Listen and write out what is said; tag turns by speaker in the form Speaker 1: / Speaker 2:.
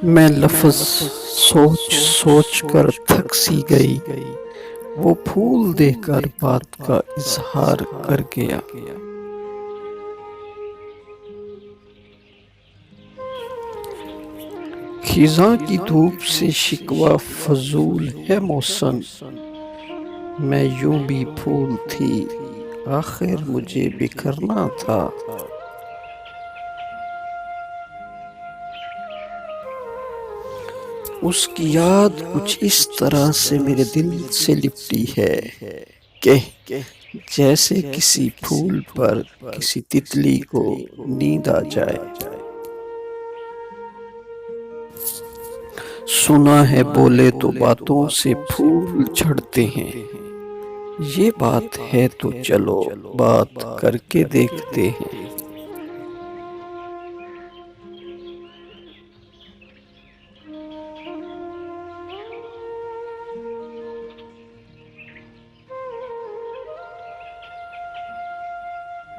Speaker 1: मैं लफ्ज़ सोच सोच कर थक सी गई। वो फूल देखकर बात का इजहार कर गया। खिज़ां की धूप से शिकवा फजूल है मौसम। मैं यूं भी फूल थी, आखिर मुझे बिखरना था। उसकी याद कुछ इस तरह से मेरे दिल से लिपटी है कि जैसे किसी फूल पर किसी तितली को नींद आ जाए। सुना है बोले तो बातों से फूल झड़ते हैं। ये बात है तो चलो बात करके देखते हैं।